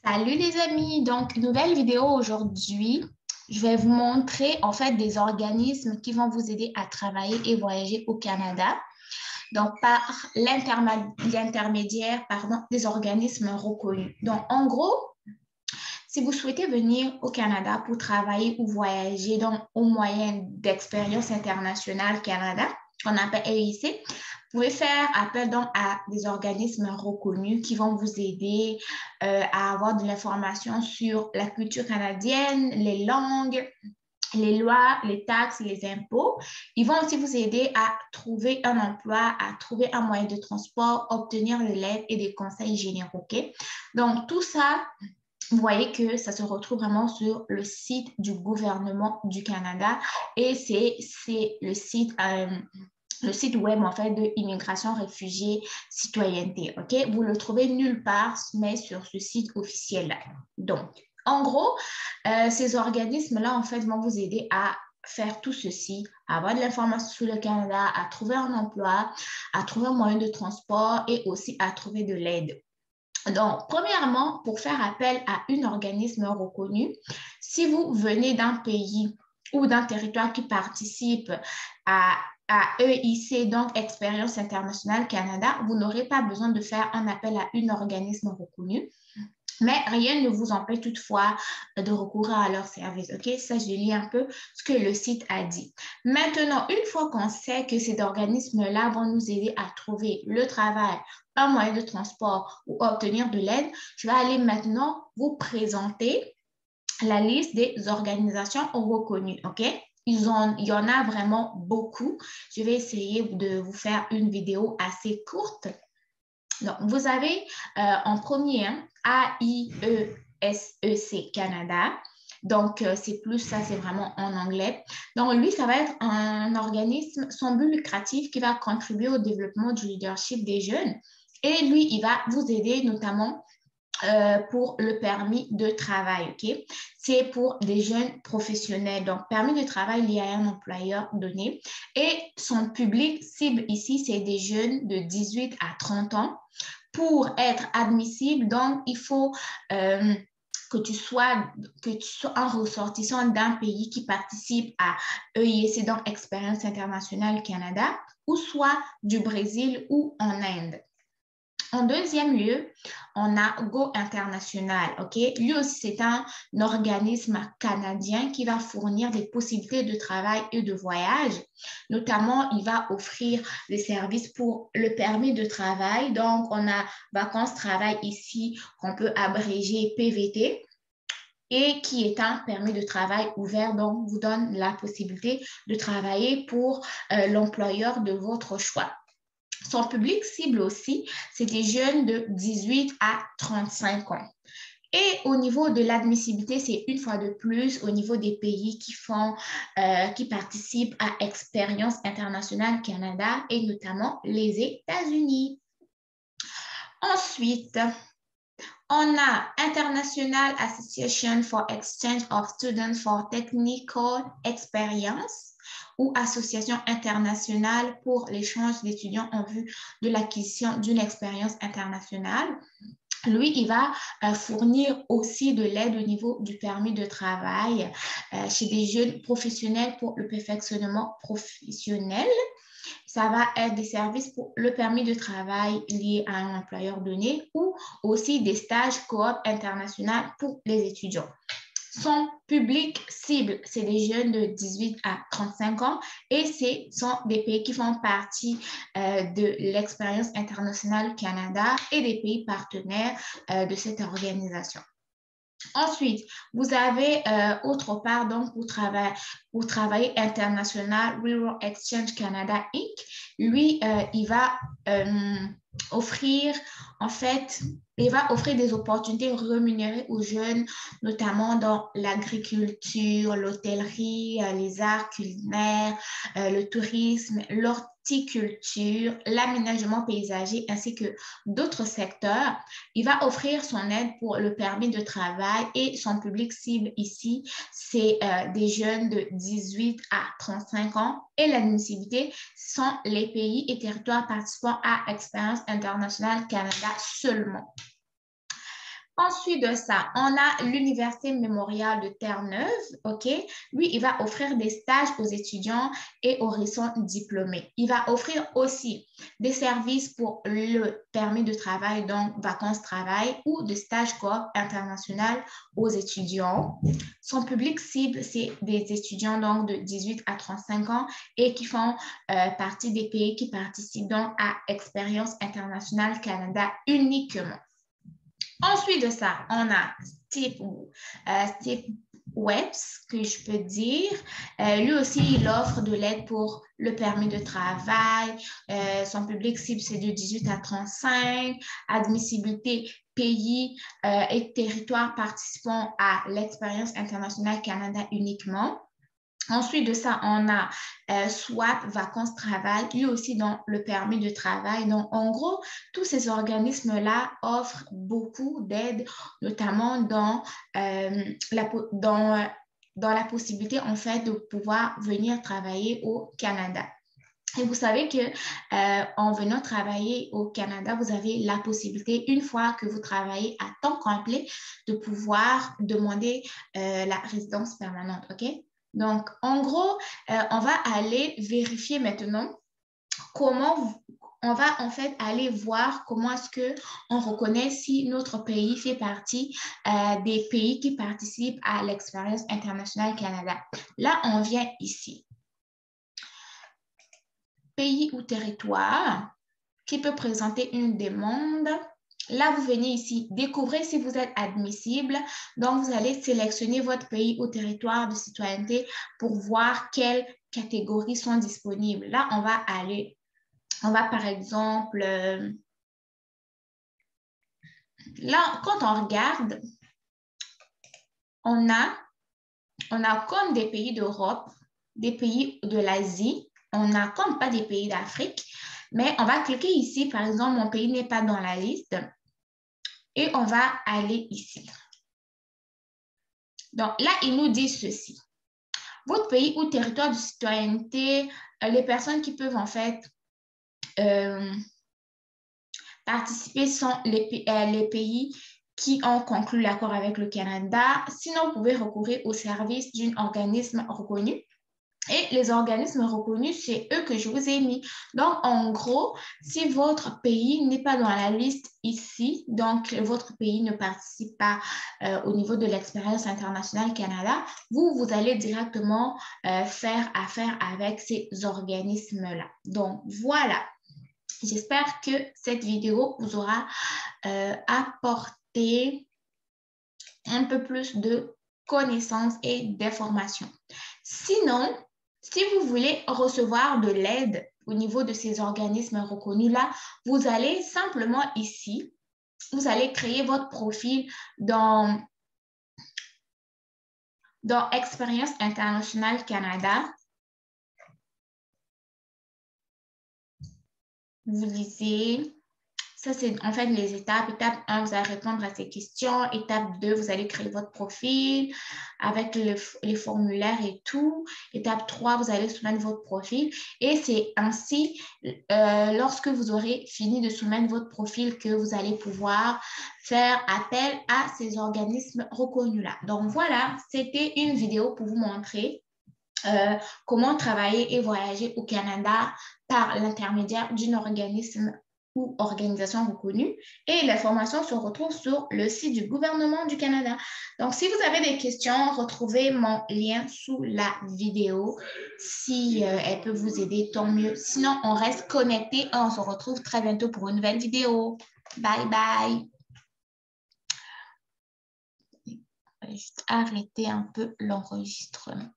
Salut les amis, donc nouvelle vidéo aujourd'hui. Je vais vous montrer en fait des organismes qui vont vous aider à travailler et voyager au Canada. Donc par l'intermédiaire des organismes reconnus. Donc en gros, si vous souhaitez venir au Canada pour travailler ou voyager donc au moyen d'Expérience internationale Canada, qu'on appelle EIC, vous pouvez faire appel donc à des organismes reconnus qui vont vous aider à avoir de l'information sur la culture canadienne, les langues, les lois, les taxes, les impôts. Ils vont aussi vous aider à trouver un emploi, à trouver un moyen de transport, obtenir de l'aide et des conseils généraux. Okay? Donc, tout ça, vous voyez que ça se retrouve vraiment sur le site du gouvernement du Canada et c'est le site web en fait de Immigration, Réfugiés, Citoyenneté. OK? Vous le trouvez nulle part, mais sur ce site officiel-là. Donc, en gros, ces organismes-là, en fait, vont vous aider à faire tout ceci, à avoir de l'information sur le Canada, à trouver un emploi, à trouver un moyen de transport et aussi à trouver de l'aide. Donc, premièrement, pour faire appel à un organisme reconnu, si vous venez d'un pays ou d'un territoire qui participe à EIC, donc Expérience internationale Canada, vous n'aurez pas besoin de faire un appel à un organisme reconnu. Mais rien ne vous empêche toutefois de recourir à leur service. OK? Ça, je lis un peu ce que le site a dit. Maintenant, une fois qu'on sait que ces organismes-là vont nous aider à trouver le travail, un moyen de transport ou obtenir de l'aide, je vais aller maintenant vous présenter la liste des organisations reconnues. OK? Il y en a vraiment beaucoup. Je vais essayer de vous faire une vidéo assez courte. Donc, vous avez en premier AIESEC Canada. Donc, c'est plus ça, c'est vraiment en anglais. Donc, lui, ça va être un organisme sans but lucratif qui va contribuer au développement du leadership des jeunes. Et lui, il va vous aider notamment pour le permis de travail, OK? C'est pour des jeunes professionnels. Donc, permis de travail lié à un employeur donné. Et son public cible ici, c'est des jeunes de 18 à 30 ans. Pour être admissible, donc, il faut que tu sois un ressortissant d'un pays qui participe à EIC, donc Expérience internationale Canada, ou soit du Brésil ou en Inde. En deuxième lieu, on a Go International. OK? Lui aussi, c'est un organisme canadien qui va fournir des possibilités de travail et de voyage. Notamment, il va offrir des services pour le permis de travail. Donc, on a vacances-travail ici qu'on peut abréger PVT et qui est un permis de travail ouvert, donc vous donne la possibilité de travailler pour l'employeur de votre choix. Son public cible aussi, c'est des jeunes de 18 à 35 ans. Et au niveau de l'admissibilité, c'est une fois de plus au niveau des pays qui participent à Expérience internationale Canada et notamment les États-Unis. Ensuite, on a International Association for Exchange of Students for Technical Experience ou Association internationale pour l'échange d'étudiants en vue de l'acquisition d'une expérience internationale. Lui, il va fournir aussi de l'aide au niveau du permis de travail chez des jeunes professionnels pour le perfectionnement professionnel. Ça va être des services pour le permis de travail lié à un employeur donné ou aussi des stages coop internationaux pour les étudiants. Son public cible, c'est des jeunes de 18 à 35 ans et ce sont des pays qui font partie de l'expérience internationale Canada et des pays partenaires de cette organisation. Ensuite, vous avez autre part, donc, pour travailler international, Rural Exchange Canada Inc. Lui, il va offrir, en fait, il va offrir des opportunités rémunérées aux jeunes, notamment dans l'agriculture, l'hôtellerie, les arts culinaires, le tourisme, l'horticulture, l'aménagement paysager, ainsi que d'autres secteurs. Il va offrir son aide pour le permis de travail et son public cible ici, c'est des jeunes de 18 à 35 ans et l'admissibilité sont les pays et territoires participant à Expérience internationale Canada seulement. Ensuite de ça, on a l'Université mémoriale de Terre-Neuve, OK? Lui, il va offrir des stages aux étudiants et aux récents diplômés. Il va offrir aussi des services pour le permis de travail, donc vacances-travail ou de stage coop international aux étudiants. Son public cible, c'est des étudiants donc de 18 à 35 ans et qui font partie des pays qui participent donc à Expérience internationale Canada uniquement. Ensuite de ça, on a Steve Webbs, que je peux dire. Lui aussi, il offre de l'aide pour le permis de travail. Son public cible, c'est de 18 à 35. Admissibilité pays et territoires participant à l'expérience internationale Canada uniquement. Ensuite de ça, on a SWAP, vacances-travail, lui aussi dans le permis de travail. Donc, en gros, tous ces organismes-là offrent beaucoup d'aide, notamment dans la possibilité, en fait, de pouvoir venir travailler au Canada. Et vous savez qu'en venant travailler au Canada, vous avez la possibilité, une fois que vous travaillez à temps complet, de pouvoir demander la résidence permanente, OK? Donc, en gros, on va aller vérifier maintenant comment on va en fait aller voir comment est-ce qu'on reconnaît si notre pays fait partie des pays qui participent à l'expérience internationale Canada. Là, on vient ici. Pays ou territoire qui peut présenter une demande. Là, vous venez ici, découvrir si vous êtes admissible. Donc, vous allez sélectionner votre pays ou territoire de citoyenneté pour voir quelles catégories sont disponibles. Là, on va par exemple, là, quand on regarde, on a comme des pays d'Europe, des pays de l'Asie, on n'a comme pas des pays d'Afrique, mais on va cliquer ici, par exemple, mon pays n'est pas dans la liste, et on va aller ici. Donc là, il nous dit ceci. Votre pays ou territoire de citoyenneté, les personnes qui peuvent en fait participer sont les pays qui ont conclu l'accord avec le Canada. Sinon, vous pouvez recourir au service d'un organisme reconnu. Et les organismes reconnus, c'est eux que je vous ai mis. Donc, en gros, si votre pays n'est pas dans la liste ici, donc votre pays ne participe pas au niveau de l'expérience internationale Canada, vous allez directement faire affaire avec ces organismes-là. Donc, voilà. J'espère que cette vidéo vous aura apporté un peu plus de connaissances et d'informations. Sinon, si vous voulez recevoir de l'aide au niveau de ces organismes reconnus-là, vous allez simplement ici, vous allez créer votre profil dans Expérience internationale Canada. Vous lisez. Ça, c'est en fait les étapes. Étape 1, vous allez répondre à ces questions. Étape 2, vous allez créer votre profil avec les formulaires et tout. Étape 3, vous allez soumettre votre profil. Et c'est ainsi, lorsque vous aurez fini de soumettre votre profil, que vous allez pouvoir faire appel à ces organismes reconnus-là. Donc voilà, c'était une vidéo pour vous montrer comment travailler et voyager au Canada par l'intermédiaire d'un organisme ou organisation reconnue. Et l'information se retrouve sur le site du gouvernement du Canada. Donc, si vous avez des questions, retrouvez mon lien sous la vidéo. Si elle peut vous aider, tant mieux. Sinon, on reste connecté et on se retrouve très bientôt pour une nouvelle vidéo. Bye bye. Je vais juste arrêter un peu l'enregistrement.